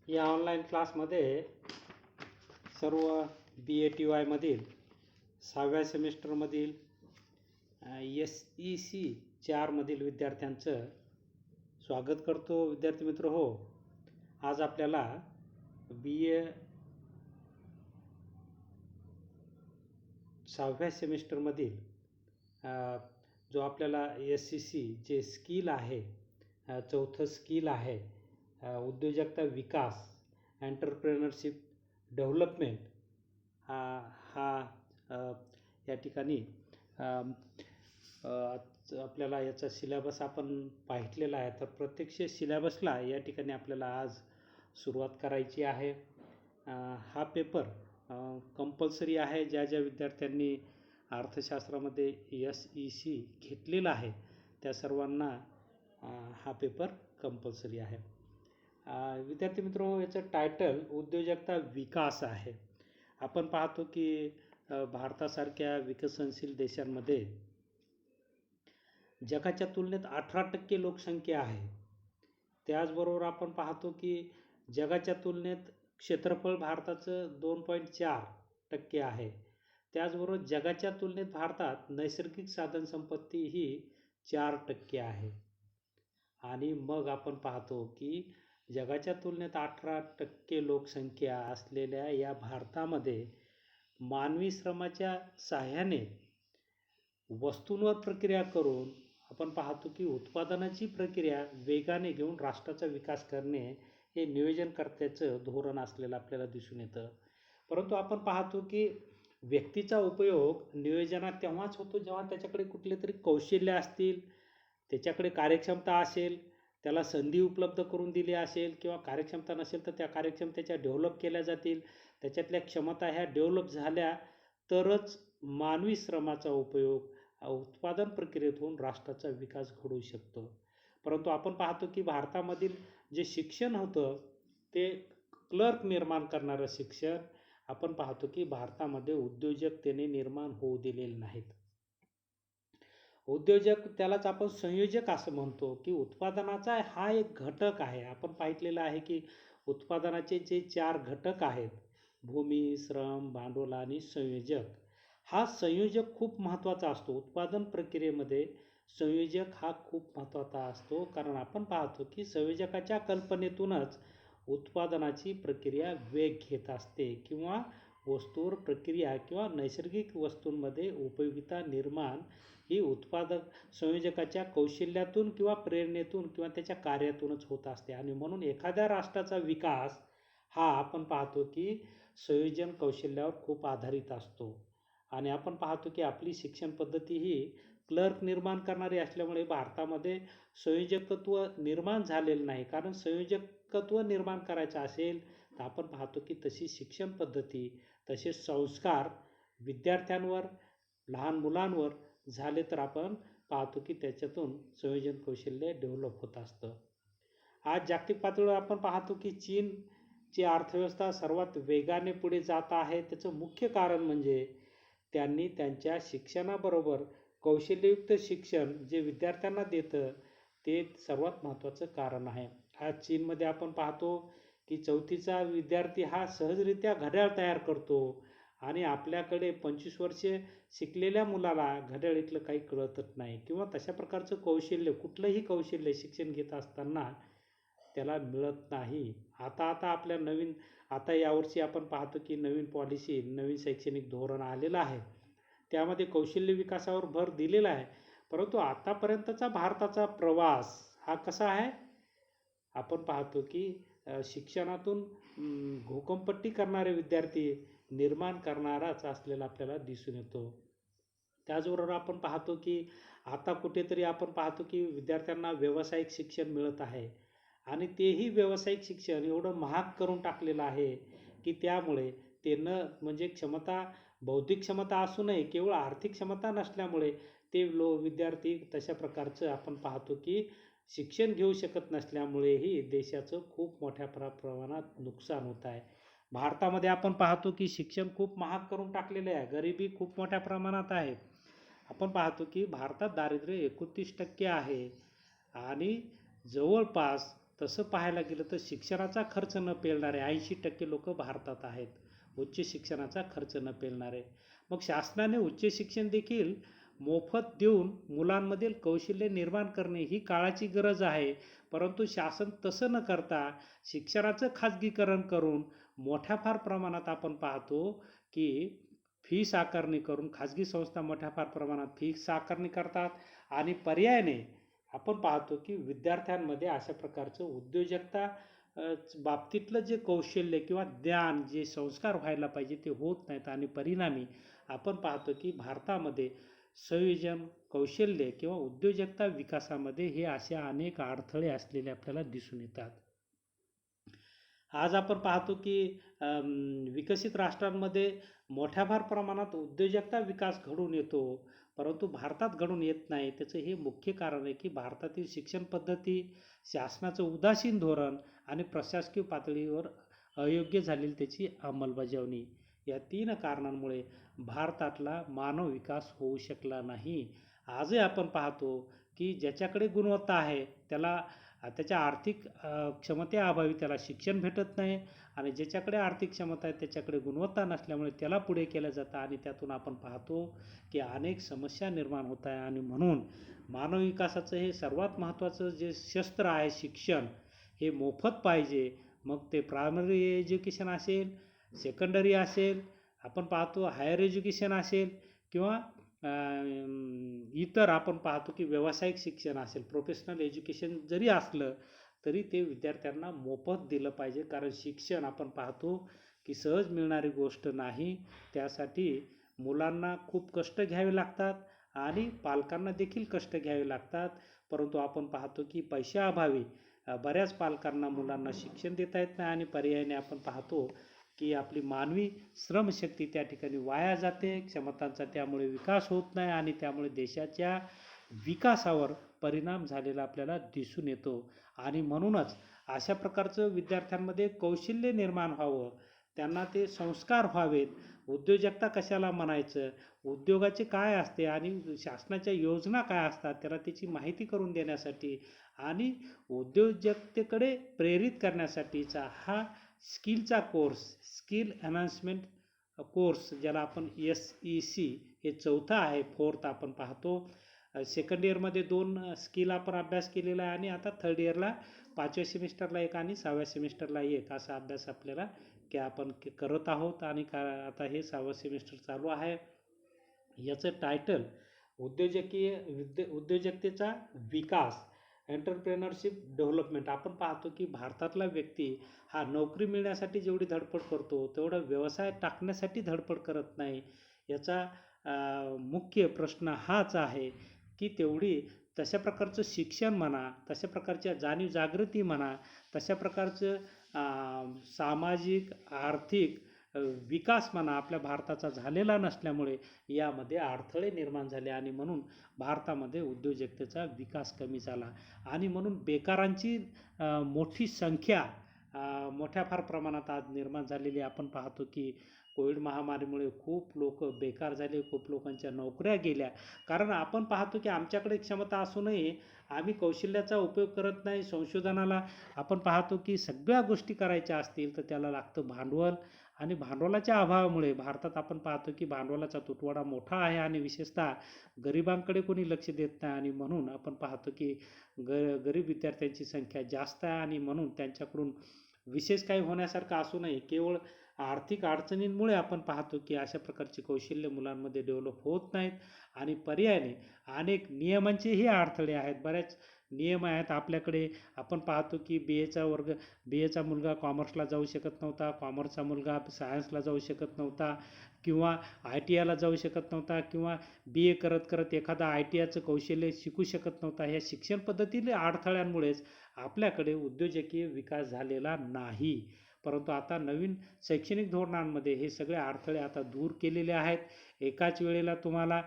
या ऑनलाईन क्लासमध्ये सर्व BATY मधील 6व्या सेमिस्टरमधील SEC 4मधील विद्यार्थ्यांचं स्वागत करतो. विद्यार्थी मित्र हो, आज आपल्याला BA 6व्या सेमिस्टरमधील जो आपल्याला SEC जे स्किल आहे, चौथं स्किल आहे उद्योजकता विकास, एंटरप्रेनरशिप डेव्हलपमेंट, या ठिकाणी आपल्याला याचा सिलेबस आपण पाहिलेला आहे. तर प्रत्यक्ष सिलेबसला या ठिकाणी आपल्याला आज सुरुवात करायची आहे. हा पेपर कंपल्सरी आहे. ज्या ज्या विद्यार्थ्यांनी अर्थशास्त्रामध्ये SEC घेतलेला आहे त्या सर्वांना हा पेपर कंपल्सरी आहे. विद्यार्थी मित्रांनो, याचं टायटल उद्योजकता विकास आहे. आपण पाहतो की भारतासारख्या विकसनशील देशांमध्ये जगाच्या तुलनेत 18% लोकसंख्या आहे. त्याचबरोबर आपण पाहतो की जगाच्या तुलनेत क्षेत्रफळ भारताचं 2.4% आहे. त्याचबरोबर जगाच्या तुलनेत भारतात नैसर्गिक साधनसंपत्ती ही 4% आहे. आणि मग आपण पाहतो की जगाच्या तुलनेत 18% लोकसंख्या असलेल्या या भारतामध्ये मानवी श्रमाच्या साहाय्याने वस्तूंवर प्रक्रिया करून आपण पाहतो की उत्पादनाची प्रक्रिया वेगाने घेऊन राष्ट्राचा विकास करणे हे नियोजनकर्त्याचं धोरण असलेलं आपल्याला दिसून येतं. परंतु आपण पाहतो की व्यक्तीचा उपयोग नियोजनात तेव्हाच होतो जेव्हा त्याच्याकडे कुठले तरी कौशल्य असतील, त्याच्याकडे कार्यक्षमता असेल, त्याला संधी उपलब्ध करून दिली असेल, किंवा कार्यक्षमता नसेल तर त्या कार्यक्षमतेच्या डेव्हलप केल्या जातील. त्याच्यातल्या क्षमता ह्या डेव्हलप झाल्या तरच मानवी श्रमाचा उपयोग उत्पादन प्रक्रियेत होऊन राष्ट्राचा विकास घडू शकतो. परंतु आपण पाहतो की भारतामधील जे शिक्षण होतं ते क्लर्क निर्माण करणारं शिक्षण आपण पाहतो की भारतामध्ये उद्योजकतेने निर्माण होऊ दिलेले नाहीत. उद्योजक त्यालाच आपण संयोजक असं म्हणतो की उत्पादनाचा हा एक घटक आहे. आपण पाहिलेलं आहे की उत्पादनाचे जे 4 घटक आहेत, भूमी, श्रम, भांडवल आणि संयोजक. हा संयोजक खूप महत्त्वाचा असतो. उत्पादन प्रक्रियेमध्ये संयोजक हा खूप महत्त्वाचा असतो, कारण आपण पाहतो की संयोजकाच्या कल्पनेतूनच उत्पादनाची प्रक्रिया वेग घेत असते, किंवा वस्तूवर प्रक्रिया किंवा नैसर्गिक वस्तूंमध्ये उपयोगिता निर्माण ही उत्पादक संयोजकाच्या कौशल्यातून किंवा प्रेरणेतून किंवा त्याच्या कार्यातूनच होत असते. आणि म्हणून एखाद्या राष्ट्राचा विकास हा आपण पाहतो की संयोजन कौशल्यावर खूप आधारित असतो. आणि आपण पाहतो की आपली शिक्षण पद्धती ही क्लर्क निर्माण करणारी असल्यामुळे भारतामध्ये संयोजकत्व निर्माण झालेलं नाही. कारण संयोजकत्व निर्माण करायचं असेल तर आपण पाहतो की तशी शिक्षण पद्धती, तसे संस्कार विद्यार्थ्यांवर, लहान मुलांवर झाले तर आपण पाहतो की त्याच्यातून संयोजन कौशल्य डेव्हलप होत असतं. आज जागतिक पातळीवर आपण पाहतो की चीनची अर्थव्यवस्था सर्वात वेगाने पुढे जात आहे. त्याचं मुख्य कारण म्हणजे त्यांनी त्यांच्या शिक्षणाबरोबर कौशल्ययुक्त शिक्षण जे विद्यार्थ्यांना देतं ते सर्वात महत्त्वाचं कारण आहे. आज चीनमध्ये आपण पाहतो की 4थीचा विद्यार्थी हा सहजरित्या घड्याळ तयार करतो, आणि आपल्याकडे 25 वर्षे शिकलेल्या मुलाला घड्याळीतलं काही कळतच नाही, किंवा तशा प्रकारचं कौशल्य, कुठलंही कौशल्य शिक्षण घेत असताना त्याला मिळत नाही. आता आपल्या आता यावर्षी आपण पाहतो की नवीन पॉलिसी, नवीन शैक्षणिक धोरण आलेलं आहे. त्यामध्ये कौशल्य विकासावर भर दिलेला आहे. परंतु आतापर्यंतचा भारताचा प्रवास हा कसा आहे? आपण पाहतो की शिक्षणातून घोकंपट्टी करणारे विद्यार्थी निर्माण करणाराच असलेला आपल्याला दिसून येतो. त्याचबरोबर आपण पाहतो की आता कुठेतरी आपण पाहतो की विद्यार्थ्यांना व्यावसायिक शिक्षण मिळत आहे, आणि तेही व्यावसायिक शिक्षण एवढं महाग करून टाकलेलं आहे की त्यामुळे ते म्हणजे बौद्धिक क्षमता असू नये, केवळ आर्थिक क्षमता नसल्यामुळे ते विद्यार्थी तशा प्रकारचं आपण पाहतो की शिक्षण घेऊ शकत नसल्यामुळेही देशाचं खूप मोठ्या प्रमाणात नुकसान होत आहे. भारतामध्ये आपण पाहतो की शिक्षण खूप महाग करून टाकलेले आहे, गरिबी खूप मोठ्या प्रमाणात आहे. आपण पाहतो की भारतात दारिद्र्य 29% आहे, आणि जवळपास तसं पाहायला गेलं तर शिक्षणाचा खर्च न पेलणारे 80% लोक भारतात आहेत. उच्च शिक्षणाचा खर्च न पेलणारे. मग शासनाने उच्च शिक्षण देखील मोफत देऊन मुलांमधील कौशल्य निर्माण करणे ही काळाची गरज आहे. परंतु शासन तसं न करता शिक्षणाचं खाजगीकरण करून मोठ्या फार प्रमाणात आपण पाहतो की फीस आकारणी करून खाजगी संस्था मोठ्या फार प्रमाणात फीस आकारणी करतात आणि पर्यायाने आपण पाहतो की विद्यार्थ्यांमध्ये अशा प्रकारचं उद्योजकता बाबतीतलं जे कौशल्य किंवा ज्ञान जे संस्कार व्हायला पाहिजे ते होत नाहीत आणि परिणामी आपण पाहतो की भारतामध्ये संयोजन कौशल्य किंवा उद्योजकता विकासामध्ये हे असे अनेक अडथळे असलेले आपल्याला दिसून येतात. आज आपण पाहतो की विकसित राष्ट्रांमध्ये मोठ्या फार प्रमाणात उद्योजकता विकास घडून येतो, परंतु भारतात घडून येत नाही. त्याचं हे मुख्य कारण आहे की भारतातील शिक्षण पद्धती, शासनाचं उदासीन धोरण आणि प्रशासकीय पातळीवर अयोग्य झालेली त्याची अंमलबजावणी, या 3 कारणांमुळे भारतातला मानव विकास होऊ शकला नाही. आजही आपण पाहतो की ज्याच्याकडे गुणवत्ता आहे त्याला त्याच्या आर्थिक क्षमतेअभावी त्याला शिक्षण भेटत नाही आणि ज्याच्याकडे आर्थिक क्षमता आहे त्याच्याकडे गुणवत्ता नसल्यामुळे त्याला पुढे केलं जातं आणि त्यातून आपण पाहतो की अनेक समस्या निर्माण होत आहे. आणि म्हणून मानव विकासाचं हे सर्वात महत्त्वाचं जे शस्त्र आहे शिक्षण, हे मोफत पाहिजे. मग ते प्रायमरी एज्युकेशन असेल, सेकंडरी असेल, आपण पाहतो हायर एज्युकेशन असेल किंवा इतर आपण पाहतो की व्यावसायिक शिक्षण असेल, प्रोफेशनल एज्युकेशन जरी असलं तरी ते विद्यार्थ्यांना मोफत दिलं पाहिजे. कारण शिक्षण आपण पाहतो की सहज मिळणारी गोष्ट नाही. त्यासाठी मुलांना खूप कष्ट घ्यावे लागतात आणि पालकांना देखील कष्ट घ्यावे लागतात. परंतु आपण पाहतो की पैशाअभावी बऱ्याच पालकांना मुलांना शिक्षण देता येत नाही आणि पर्यायाने आपण पाहतो की आपली मानवी श्रमशक्ती त्या ठिकाणी वाया जाते, क्षमतांचा त्यामुळे विकास होत नाही आणि त्यामुळे देशाच्या विकासावर परिणाम झालेला आपल्याला दिसून येतो. आणि म्हणूनच अशा प्रकारचं विद्यार्थ्यांमध्ये कौशल्य निर्माण व्हावं, त्यांना ते संस्कार व्हावेत. उद्योजकता कशाला म्हणायचं, उद्योगाचे काय असते आणि शासनाच्या योजना काय असतात त्याला त्याची माहिती करून देण्यासाठी आणि उद्योजकतेकडे प्रेरित करण्यासाठीचा हा स्किलचा कोर्स, स्किल एनहान्समेंट कोर्स, ज्याला आपण SEC हे 4थं आहे, 4th आपण पाहतो. सेकंड इयरमध्ये 2 स्किल आपण अभ्यास केलेला आहे आणि आता थर्ड इयरला 5व्या सेमिस्टरला 1 आणि 6व्या सेमिस्टरला 1 असा अभ्यास आपल्याला की आपण करत आहोत. आणि आता हे 6वं सेमिस्टर चालू आहे. याचं टायटल उद्योजकतेचा विकास, एंटरप्रेनरशिप डेव्हलपमेंट. आपण पाहतो की भारतातला व्यक्ती हा नोकरी मिळण्यासाठी जेवढी धडपड करतो तेवढा व्यवसाय टाकण्यासाठी धडपड करत नाही. याचा मुख्य प्रश्न हाच आहे की तेवढी तशा प्रकारचं शिक्षण म्हणा, तशा प्रकारच्या जाणीव जागृती म्हणा, तशा प्रकारचं सामाजिक आर्थिक विकास म्हणा आपल्या भारताचा झालेला नसल्यामुळे यामध्ये अडथळे निर्माण झाले आणि म्हणून भारतामध्ये उद्योजकतेचा विकास कमी झाला. आणि म्हणून बेकारांची मोठी संख्या मोठ्या फार प्रमाणात आज निर्माण झालेली आपण पाहतो की कोविड महामारीमुळे खूप लोक बेकार झाले, खूप लोकांच्या नोकऱ्या गेल्या. कारण आपण पाहतो की आमच्याकडे क्षमता असूनही आम्ही कौशल्याचा उपयोग करत नाही. संशोधनाला आपण पाहतो की सगळ्या गोष्टी करायच्या असतील तर त्याला लागतं भांडवल आणि भांडवलाच्या अभावामुळे भारतात आपण पाहतो की भांडवलाचा तुटवडा मोठा आहे आणि विशेषतः गरिबांकडे कोणी लक्ष देत नाही. आणि म्हणून आपण पाहतो की गरीब विद्यार्थ्यांची संख्या जास्त आहे आणि म्हणून त्यांच्याकडून विशेष काही होण्यासारखं असूनही केवळ आर्थिक अडचणींमुळे आपण पाहतो की अशा प्रकारचे कौशल्य मुलांमध्ये डेव्हलप होत नाहीत. आणि पर्यायाने अनेक नियमांचेही अडथळे आहेत. बऱ्याच नियम आहेत आपल्याकडे. आपण पाहतो की BAचा मुलगा कॉमर्सला जाऊ शकत नव्हता, कॉमर्सचा मुलगा सायन्सला जाऊ शकत नव्हता किंवा ITIला जाऊ शकत नव्हता किंवा BA करत करत एखादा ITIचं कौशल्य शिकू शकत नव्हता. ह्या शिक्षण पद्धतीतील अडथळ्यांमुळेच आपल्याकडे उद्योजकीय विकास झालेला नाही. परंतु आता नवीन शैक्षणिक धोरणांमध्ये हे सगळे अडथळे आता दूर केलेले आहेत. एकाच वेळेला तुम्हाला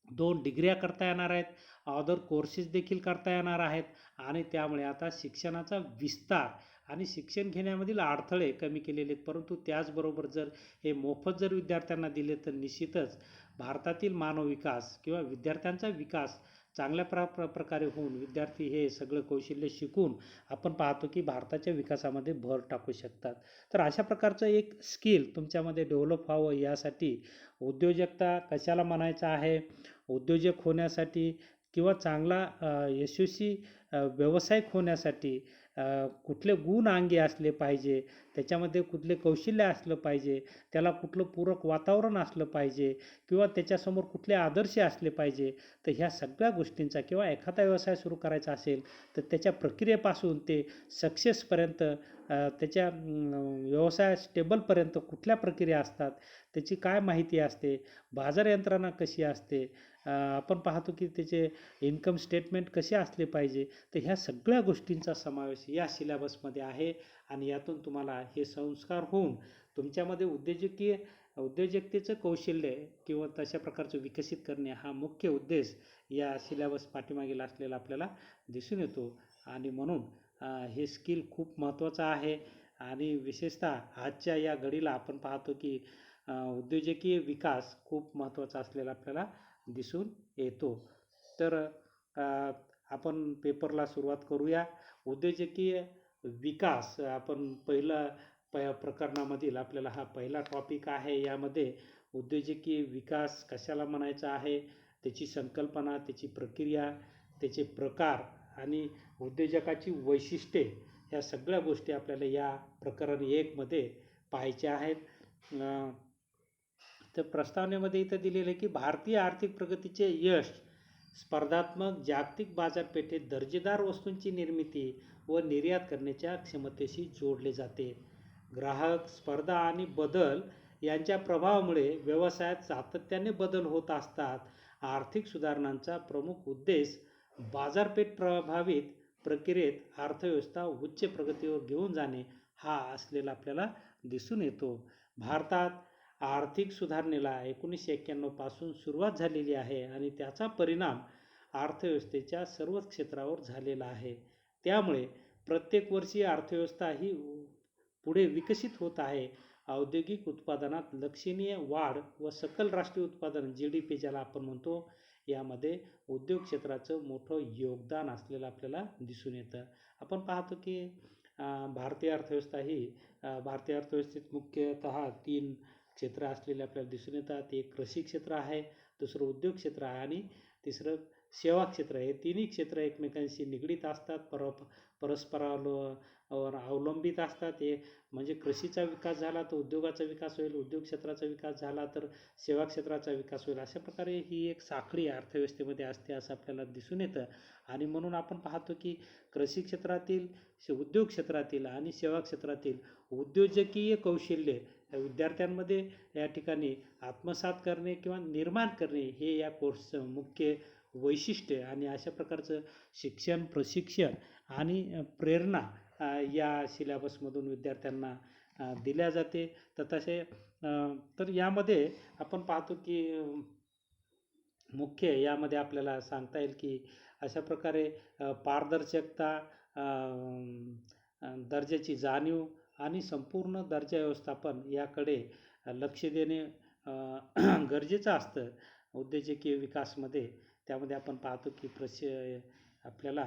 2 डिग्र्या करता येणार आहेत, अदर कोर्सेस देखील करता येणार आहेत आणि त्यामुळे आता शिक्षणाचा विस्तार आणि शिक्षण घेण्यामधील अडथळे कमी केलेले आहेत. परंतु त्याचबरोबर जर हे मोफत जर विद्यार्थ्यांना दिले तर निश्चितच भारतातील मानव विकास किंवा विद्यार्थ्यांचा विकास चांगल्या प्रकारे होऊन विद्यार्थी हे सगळं कौशल्य शिकून आपण पाहतो की भारताच्या विकासामध्ये भर टाकू शकतात. तर अशा प्रकारचं एक स्किल तुमच्यामध्ये डेव्हलप व्हावं यासाठी उद्योजकता कशाला म्हणायचं आहे, उद्योजक होण्यासाठी किंवा चांगला यशस्वी व्यावसायिक होण्यासाठी कुठले गुण अंगी असले पाहिजे, त्याच्यामध्ये कुठले कौशल्य असलं पाहिजे, त्याला कुठलं पूरक वातावरण असलं पाहिजे किंवा त्याच्यासमोर कुठले आदर्श असले पाहिजे. तर ह्या सगळ्या गोष्टींचा किंवा एखादा व्यवसाय सुरू करायचा असेल तर त्याच्या प्रक्रियेपासून ते सक्सेसपर्यंत त्याच्या व्यवसाय स्टेबलपर्यंत कुठल्या प्रक्रिया असतात, त्याची काय माहिती असते, बाजार यंत्रणा कशी असते, आपण पाहतो की त्याचे इन्कम स्टेटमेंट कसे असले पाहिजे. तर ह्या सगळ्या गोष्टींचा समावेश या सिलेबसमध्ये आहे आणि यातून तुम्हाला हे संस्कार होऊन तुमच्यामध्ये उद्योजकतेचं कौशल्य किंवा तशा प्रकारचं विकसित करणे हा मुख्य उद्देश या सिलेबस पाठीमागेला असलेला आपल्याला दिसून येतो. आणि म्हणून हे स्किल खूप महत्त्वाचं आहे आणि विशेषतः आजच्या या घडीला आपण पाहतो की उद्योजकीय विकास खूप महत्त्वाचा असलेला आपल्याला दिसून येतो. तर आपण पेपरला सुरुवात करूया. उद्योजकीय विकास आपण प्रकरणामधील आपल्याला हा पहिला टॉपिक आहे. यामध्ये उद्योजकीय विकास कशाला म्हणायचा आहे, त्याची संकल्पना, त्याची प्रक्रिया, त्याचे प्रकार आणि उद्योजकाची वैशिष्ट्ये ह्या सगळ्या गोष्टी आपल्याला या प्रकरण 1 मध्ये पाहायच्या आहेत. तर प्रस्तावनेमध्ये इथं दिलेलं आहे की भारतीय आर्थिक प्रगतीचे यश स्पर्धात्मक जागतिक बाजारपेठेत दर्जेदार वस्तूंची निर्मिती व निर्यात करण्याच्या क्षमतेशी जोडले जाते. ग्राहक, स्पर्धा आणि बदल यांच्या प्रभावामुळे व्यवसायात सातत्याने बदल होत असतात. आर्थिक सुधारणांचा प्रमुख उद्देश बाजारपेठ प्रभावित प्रक्रियेत अर्थव्यवस्था उच्च प्रगतीवर घेऊन जाणे हा असलेला आपल्याला दिसून येतो. भारतात आर्थिक सुधारणेला 1991 पासून सुरुवात झालेली आहे आणि त्याचा परिणाम अर्थव्यवस्थेच्या सर्वच क्षेत्रावर झालेला आहे. त्यामुळे प्रत्येक वर्षी अर्थव्यवस्था ही पुढे विकसित होत आहे. औद्योगिक उत्पादनात लक्षणीय वाढ व सकल राष्ट्रीय उत्पादन GDP ज्याला आपण म्हणतो, यामध्ये उद्योग क्षेत्राचं मोठं योगदान असलेलं आपल्याला दिसून येतं. आपण पाहतो की भारतीय अर्थव्यवस्थेत मुख्यतः 3 क्षेत्र असलेले आपल्याला दिसून येतात. एक कृषी क्षेत्र आहे, दुसरं उद्योग क्षेत्र आहे आणि तिसरं सेवा क्षेत्र आहे. हे तिन्ही क्षेत्र एकमेकांशी निगडीत असतात, परस्परावर अवलंबित असतात. हे म्हणजे कृषीचा विकास झाला तर उद्योगाचा विकास होईल, उद्योग क्षेत्राचा विकास झाला तर सेवा क्षेत्राचा विकास होईल. अशा प्रकारे ही एक साखळी अर्थव्यवस्थेमध्ये असते असं आपल्याला दिसून येतं. आणि म्हणून आपण पाहतो की कृषी क्षेत्रातील, उद्योग क्षेत्रातील आणि सेवा क्षेत्रातील उद्योजकीय कौशल्य विद्यार्थ्यांमध्ये या ठिकाणी आत्मसात करणे किंवा निर्माण करणे हे या कोर्सचं मुख्य वैशिष्ट्य आणि अशा प्रकारचं शिक्षण, प्रशिक्षण आणि प्रेरणा या सिलेबसमधून विद्यार्थ्यांना दिल्या जाते. तर यामध्ये आपण पाहतो की मुख्य यामध्ये आपल्याला सांगता येईल की अशा प्रकारे पारदर्शकता, दर्जाची जाणीव आणि संपूर्ण दर्जा व्यवस्थापन याकडे लक्ष देणे गरजेचं असतं उद्योजकीय विकासमध्ये. त्यामध्ये आपण पाहतो की आपल्याला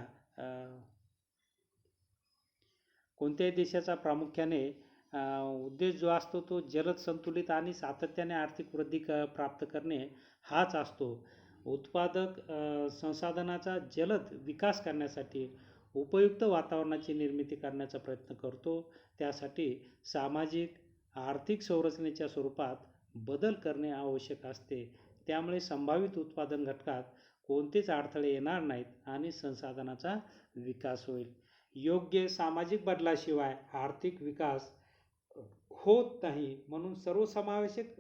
कोणत्याही देशाचा प्रामुख्याने उद्देश जो असतो तो जलद, संतुलित आणि सातत्याने आर्थिक वृद्धी प्राप्त करणे हाच असतो. उत्पादक संसाधनाचा जलद विकास करण्यासाठी उपयुक्त वातावरणाची निर्मिती करण्याचा प्रयत्न करतो. त्यासाठी सामाजिक, आर्थिक संरचनेच्या स्वरूपात बदल करणे आवश्यक असते. त्यामुळे संभावित उत्पादन घटकात कोणतेच अडथळे येणार नाहीत आणि संसाधनाचा विकास होईल. योग्य सामाजिक बदलाशिवाय आर्थिक विकास होत नाही. म्हणून सर्वसमावेशक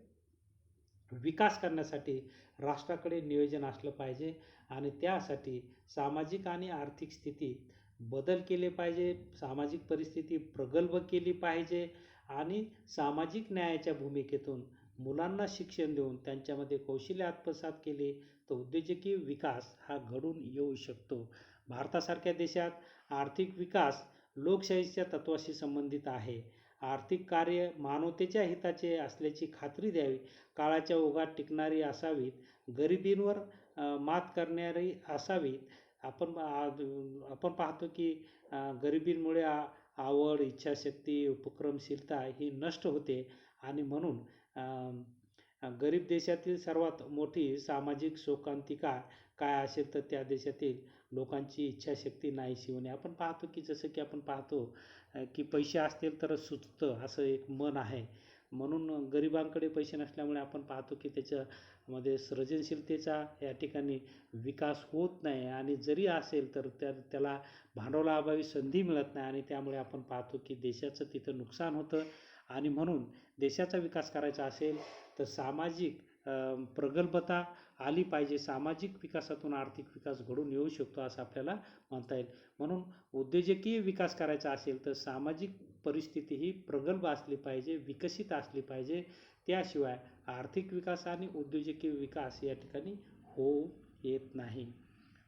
विकास करण्यासाठी राष्ट्राकडे नियोजन असलं पाहिजे आणि त्यासाठी सामाजिक आणि आर्थिक स्थितीत बदल केले पाहिजे, सामाजिक परिस्थिती प्रगल्भ केली पाहिजे आणि सामाजिक न्यायाच्या भूमिकेतून मुलांना शिक्षण देऊन त्यांच्यामध्ये कौशल्य आत्मसात केले तर उद्योजकीय विकास हा घडून येऊ शकतो. भारतासारख्या देशात आर्थिक विकास लोकशाहीच्या तत्त्वाशी संबंधित आहे. आर्थिक कार्य मानवतेच्या हिताचे असल्याची खात्री द्यावी, काळाच्या ओघात टिकणारी असावीत, गरिबींवर मात करणारी असावी. आपण पाहतो की गरिबीमुळे आवड, इच्छाशक्ती, उपक्रमशीलता ही नष्ट होते आणि म्हणून गरीब देशातील सर्वात मोठी सामाजिक शोकांतिका काय असेल तर त्या देशातील लोकांची इच्छाशक्ती नाहीशी होणे. आपण पाहतो की जसं की आपण पाहतो की पैसे असतील तर सुचतं असं एक म्हण आहे. म्हणून गरिबांकडे पैसे नसल्यामुळे आपण पाहतो की त्याच्यामध्ये सृजनशीलतेचा या ठिकाणी विकास होत नाही आणि जरी असेल तर त्याला भांडवलाअभावी संधी मिळत नाही आणि त्यामुळे आपण पाहतो की देशाचं तिथं नुकसान होतं. आणि म्हणून देशाचा विकास करायचा असेल तर सामाजिक प्रगल्भता आली पाहिजे. सामाजिक विकासातून आर्थिक विकास घडून येऊ शकतो असं आपल्याला म्हणता येईल. म्हणून उद्योजकीय विकास करायचा असेल तर सामाजिक परिस्थिती ही प्रगल्भ असली पाहिजे, विकसित असली पाहिजे. त्याशिवाय आर्थिक विकास आणि उद्योजकीय विकास या ठिकाणी होऊ येत नाही.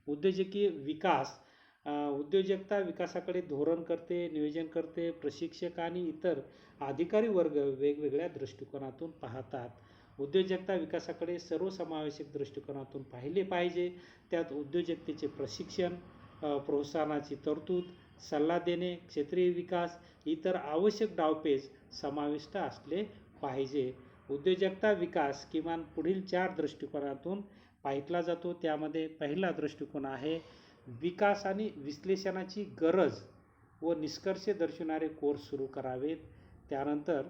उद्योजकीय विकास उद्योजकता विकासाकडे धोरण करते, नियोजन करते. प्रशिक्षक आणि इतर अधिकारी वर्ग वेगवेगळ्या दृष्टिकोनातून पाहतात. उद्योजकता विकासाकडे सर्वसमावेशक दृष्टिकोनातून पाहिले पाहिजे. त्यात उद्योजकतेचे प्रशिक्षण, प्रोत्साहनाची तरतूद, सल्ला देणे, क्षेत्रीय विकास, इतर आवश्यक डावपेच समाविष्ट असले पाहिजे. उद्योजकता विकास किमान पुढील 4 दृष्टिकोनातून पाहिला जातो. त्यामध्ये पहिला दृष्टिकोन आहे विकास आणि विश्लेषणाची गरज व निष्कर्ष दर्शवणारे कोर्स सुरू करावेत. त्यानंतर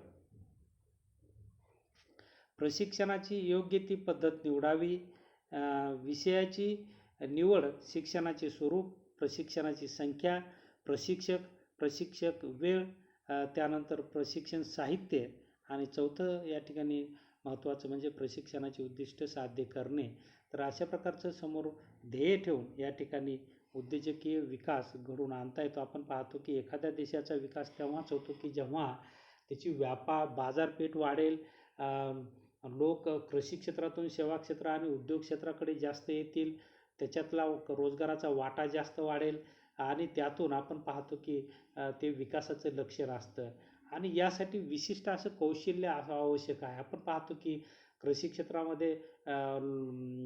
प्रशिक्षणाची योग्य ती पद्धत निवडावी. विषयाची निवड, शिक्षणाचे स्वरूप, प्रशिक्षणाची संख्या, प्रशिक्षक वेळ, त्यानंतर प्रशिक्षण साहित्य आणि चौथं या ठिकाणी महत्त्वाचं म्हणजे प्रशिक्षणाचे उद्दिष्ट साध्य करणे. तर अशा प्रकारचं समोर ध्येय ठेवून या ठिकाणी उद्योजकीय विकास घडवून आणता येतो. आपण पाहतो की एखाद्या देशाचा विकास तेव्हाच होतो की जेव्हा त्याची बाजारपेठ वाढेल, लोक कृषी क्षेत्रातून सेवा क्षेत्र आणि उद्योग क्षेत्राकडे जास्त येतील, त्याच्यातला रोजगाराचा वाटा जास्त वाढेल आणि त्यातून आपण पाहतो की ते विकासाचं लक्ष्य असतं. आणि यासाठी विशिष्ट असं कौशल्य आवश्यक आहे. आपण पाहतो की कृषी क्षेत्रामध्ये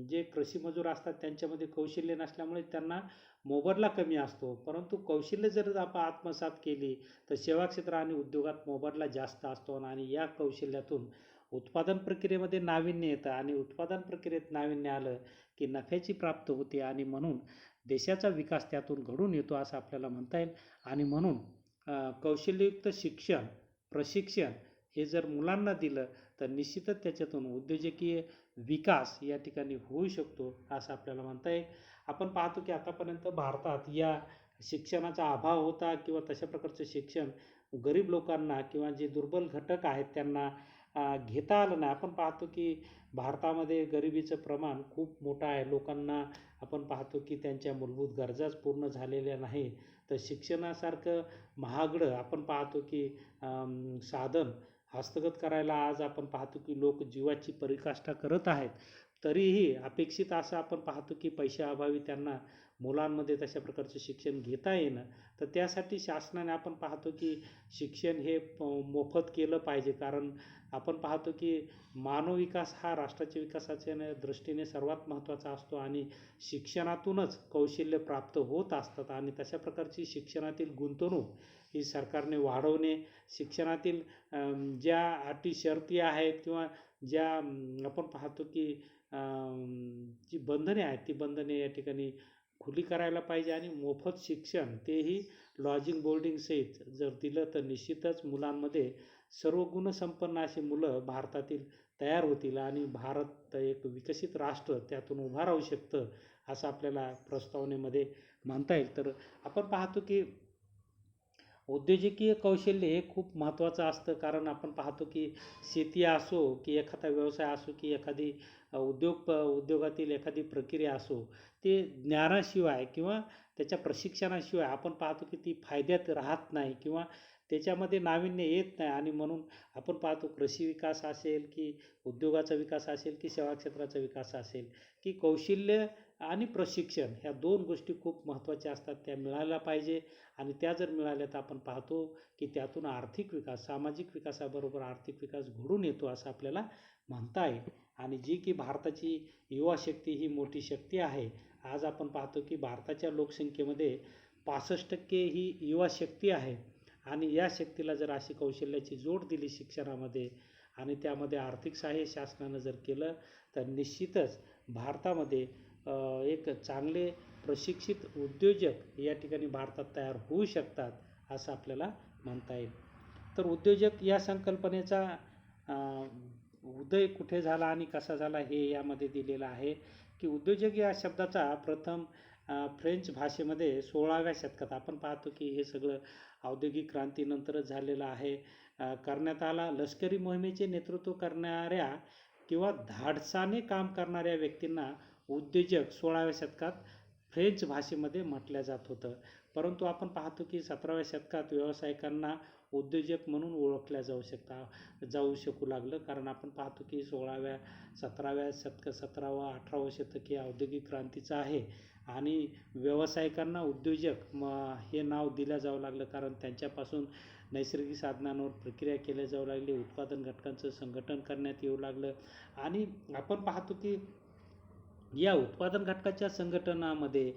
जे कृषी मजूर असतात त्यांच्यामध्ये कौशल्य नसल्यामुळे त्यांना मोबदला कमी असतो. परंतु कौशल्य जर आपण आत्मसात केली तर सेवा क्षेत्र आणि उद्योगात मोबदला जास्त असतो आणि या कौशल्यातून उत्पादन प्रक्रियेमध्ये नाविन्य येतं आणि उत्पादन प्रक्रियेत नाविन्य आलं की नफ्याची प्राप्त होते आणि म्हणून देशाचा विकास त्यातून घडून येतो असं आपल्याला म्हणता येईल. आणि म्हणून कौशल्ययुक्त शिक्षण, प्रशिक्षण हे जर मुलांना दिलं तर निश्चितच त्याच्यातून उद्योजकीय विकास या ठिकाणी होऊ शकतो असं आपल्याला म्हणता येईल. आपण पाहतो की आतापर्यंत भारतात या शिक्षणाचा अभाव होता किंवा तशा प्रकारचं शिक्षण गरीब लोकांना किंवा जे दुर्बल घटक आहेत त्यांना घेता आलं नाही. आपण पाहतो की भारतामध्ये गरिबीचं प्रमाण खूप मोठं आहे. लोकांना आपण पाहतो की त्यांच्या मूलभूत गरजाच पूर्ण झालेल्या नाही. तर शिक्षणासारखं महागडं आपण पाहतो की साधन हस्तगत करायला आज आपण पाहतो की लोक जीवाची परीकाष्ठा करत आहेत. तरीही अपेक्षित असं आपण पाहतो की पैशाअभावी त्यांना मुलांमध्ये तशा प्रकारचं शिक्षण घेता येणं. तर त्यासाठी शासनाने आपण पाहतो की शिक्षण हे मोफत केलं पाहिजे. कारण आपण पाहतो की मानव विकास हा राष्ट्राच्या विकासाच्या दृष्टीने सर्वात महत्त्वाचा असतो आणि शिक्षणातूनच कौशल्य प्राप्त होत असतात आणि तशा प्रकारची शिक्षणातील गुंतवणूक ही सरकारने वाढवणे, शिक्षणातील ज्या अटी शर्ती आहेत किंवा ज्या आपण पाहतो की जी बंधने आहेत ती बंधने या ठिकाणी खुली करायला पाहिजे आणि मोफत शिक्षण तेही लॉजिंग बोर्डिंग सहित जर दिलं तर निश्चितच मुलांमध्ये सर्व गुणसंपन्न अशी मुलं भारतातील तयार होतील आणि भारत एक विकसित राष्ट्र त्यातून उभा राहू शकतं असं आपल्याला प्रस्तावनेमध्ये म्हणता येईल. तर आपण पाहतो की उद्योजकीय कौशल्य हे खूप महत्त्वाचं असतं. कारण आपण पाहतो की शेती असो की एखादा व्यवसाय असो की एखादी उद्योगातील एखादी प्रक्रिया असो, ते ज्ञानाशिवाय किंवा त्याच्या प्रशिक्षणाशिवाय आपण पाहतो की ती फायद्यात राहत नाही किंवा त्याच्यामध्ये नाविन्य येत नाही. आणि म्हणून आपण पाहतो कृषी विकास असेल की उद्योगाचा विकास असेल की सेवा क्षेत्राचा विकास असेल की कौशल्य आणि प्रशिक्षण ह्या 2 गोष्टी खूप महत्त्वाच्या असतात. त्या मिळायला पाहिजे आणि त्या जर मिळाल्या तर आपण पाहतो की त्यातून आर्थिक विकास, सामाजिक विकासाबरोबर आर्थिक विकास घडून येतो असं आपल्याला म्हणता येईल. आणि जी की भारताची युवा शक्ती ही मोठी शक्ती आहे. आज आपण पाहतो की भारताच्या लोकसंख्येमध्ये 65% ही युवा शक्ती आहे आणि या शक्तीला जर अशी कौशल्याची जोड दिली शिक्षणामध्ये आणि त्यामध्ये आर्थिक सहाय्य शासनानं जर केलं तर निश्चितच भारतामध्ये एक चांगले प्रशिक्षित उद्योजक या ठिकाणी भारतात तयार होऊ शकतात असं आपल्याला म्हणता येईल. तर उद्योजक या संकल्पनेचा उदय कुठे झाला आणि कसा झाला हे यामध्ये दिलेलं आहे की उद्योजक या शब्दाचा प्रथम फ्रेंच भाषेमध्ये 16व्या शतकात आपण पाहतो की हे सगळं औद्योगिक क्रांतीनंतरच झालेलं आहे करण्यात आला. लष्करी मोहिमेचे नेतृत्व करणाऱ्या किंवा धाडसाने काम करणाऱ्या व्यक्तींना उद्योजक 16व्या शतकात फ्रेंच भाषेमध्ये म्हटलं जात होतं. परंतु आपण पाहतो की 17व्या शतकात व्यावसायिकांना उद्योजक म्हणून ओळखल्या जाऊ शकू लागलं कारण आपण पाहतो की 17व्या शतक 17वा 18वा शतक हे औद्योगिक क्रांतीचं आहे आणि व्यावसायिकांना उद्योजक हे नाव दिलं जाऊ लागलं कारण त्यांच्यापासून नैसर्गिक साधनांवर प्रक्रिया केल्या जाऊ लागली, उत्पादन घटकांचं संघटन करण्यात येऊ लागलं आणि आपण पाहतो की या उत्पादन घटकाच्या संघटनामध्ये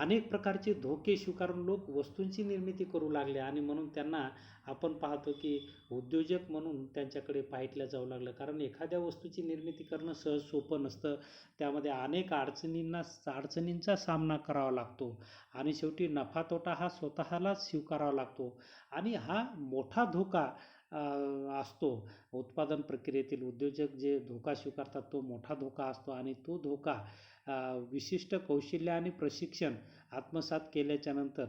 अनेक प्रकारचे धोके स्वीकारून लोक वस्तूंची निर्मिती करू लागले आणि म्हणून त्यांना आपण पाहतो की उद्योजक म्हणून त्यांच्याकडे पाहिलं जाऊ लागलं कारण एखाद्या वस्तूची निर्मिती करणं सहज सोपं नसतं. त्यामध्ये अनेक अडचणींचा सामना करावा लागतो आणि शेवटी नफा तोटा हा स्वतःलाच स्वीकारावा लागतो आणि हा मोठा धोका असतो. उत्पादन प्रक्रियेतील उद्योजक जे धोका स्वीकारतात तो मोठा धोका असतो आणि तो धोका विशिष्ट कौशल्य आणि प्रशिक्षण आत्मसात केल्याच्या नंतर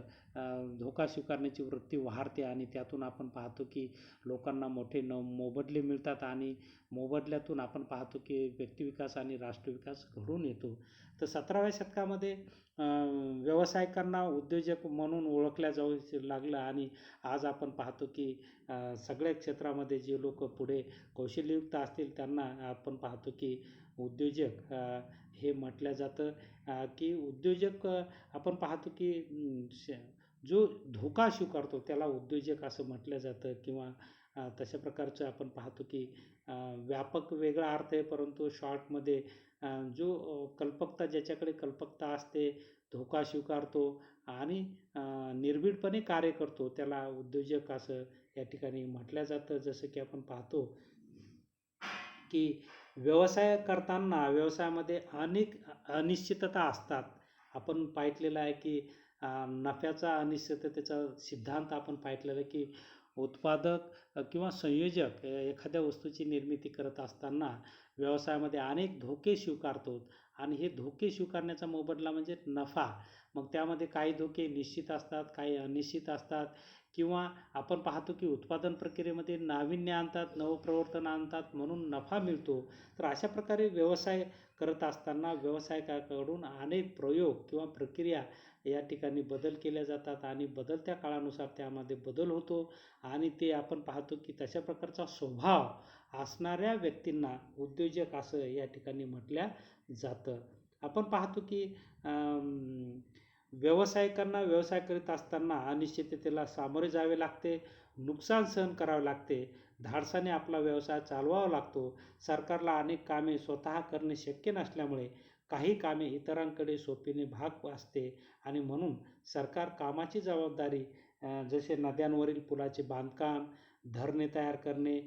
धोका स्वीकारण्याची वृत्ती वाढते आणि त्यातून आपण पाहतो की लोकांना मोठे मोबदले मिळतात आणि मोबदल्यातून आपण पाहतो की व्यक्तिविकास आणि राष्ट्रविकास घडून येतो. तर 17व्या शतकामध्ये व्यावसायिकांना उद्योजक म्हणून ओळखल्या जाऊ लागलं आणि आज आपण पाहतो की सगळ्या क्षेत्रामध्ये जे लोक पुढे कौशल्ययुक्त असतील त्यांना आपण पाहतो की उद्योजक हे म्हटलं जातं की उद्योजक आपण पाहतो की जो धोका स्वीकारतो त्याला उद्योजक असं म्हटलं जातं किंवा तशा प्रकारचं आपण पाहतो की व्यापक वेगळा अर्थ आहे परंतु शॉर्टमध्ये जो कल्पकता ज्याच्याकडे कल्पकता असते, धोका स्वीकारतो आणि निर्भीडपणे कार्य करतो त्याला उद्योजक असं या ठिकाणी म्हटलं जातं. जसं की आपण पाहतो की व्यवसाय करताना व्यवसायामध्ये अनेक अनिश्चितता असतात. आपण पाहिलेलं आहे की नफ्याचा अनिश्चिततेचा सिद्धांत आपण पाहिलेला आहे की उत्पादक किंवा संयोजक एखाद्या वस्तूची निर्मिती करत असताना व्यवसायामध्ये अनेक धोके स्वीकारतो आणि हे धोके स्वीकारण्याचा मोबदला म्हणजे नफा. मग त्यामध्ये काही धोके निश्चित असतात, काही अनिश्चित असतात किंवा आपण पाहतो की उत्पादन प्रक्रियेमध्ये नाविन्य आणतात, नवप्रवर्तन आणतात म्हणून नफा मिळतो. तर अशा प्रकारे व्यवसाय करत असताना व्यावसायिकाकडून अनेक प्रयोग किंवा प्रक्रिया या ठिकाणी बदल केल्या जातात आणि बदलत्या काळानुसार त्यामध्ये बदल होतो आणि ते आपण पाहतो की तशा प्रकारचा स्वभाव असणाऱ्या व्यक्तींना उद्योजक असं या ठिकाणी म्हटलं जातं. आपण पाहतो की व्यावसायिकांना व्यवसाय करीत असताना अनिश्चिततेला सामोरे जावे लागते, नुकसान सहन करावे लागते, धाडसाने आपला व्यवसाय चालवावा लागतो. सरकारला अनेक कामे स्वतः करणे शक्य नसल्यामुळे काही कामे इतरांकडे सोपविणे भाग असते आणि म्हणून सरकार कामाची जबाबदारी जसे नद्यांवरील पुलाचे बांधकाम, धरणे तयार करणे,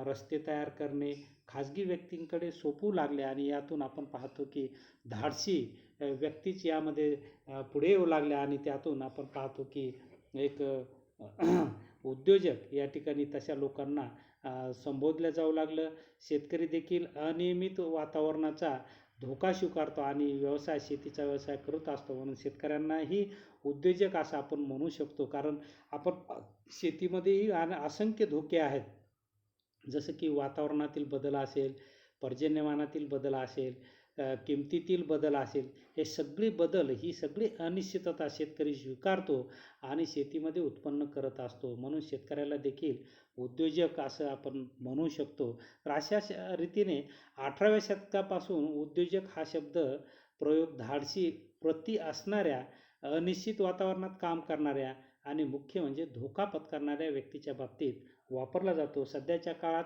रस्ते तयार करणे खाजगी व्यक्तींकडे सोपवू लागले आणि यातून आपण पाहतो की धाडसी व्यक्तीच यामध्ये पुढे येऊ लागल्या आणि त्यातून आपण पाहतो की एक उद्योजक या ठिकाणी तशा लोकांना संबोधलं जाऊ लागलं. शेतकरी देखील अनियमित वातावरणाचा धोका स्वीकारतो आणि शेतीचा व्यवसाय करत असतो म्हणून शेतकऱ्यांनाही उद्योजक असं आपण म्हणू शकतो कारण आपण शेतीमध्येही असंख्य धोके आहेत. जसं की वातावरणातील बदल असेल, पर्जन्यमानातील बदल असेल, किमतीतील बदल असेल, हे सगळे बदल ही सगळी अनिश्चितता शेतकरी स्वीकारतो आणि शेतीमध्ये उत्पन्न करत असतो. म्हणून शेतकऱ्याला देखील उद्योजक असं आपण म्हणू शकतो. तर अशा रीतीने 18व्या शतकापासून उद्योजक हा शब्द प्रयोग धाडसी वृत्ती असणाऱ्या, अनिश्चित वातावरणात काम करणाऱ्या आणि मुख्य म्हणजे धोका पत्करणाऱ्या व्यक्तीच्या बाबतीत वापरला जातो. सध्याच्या काळात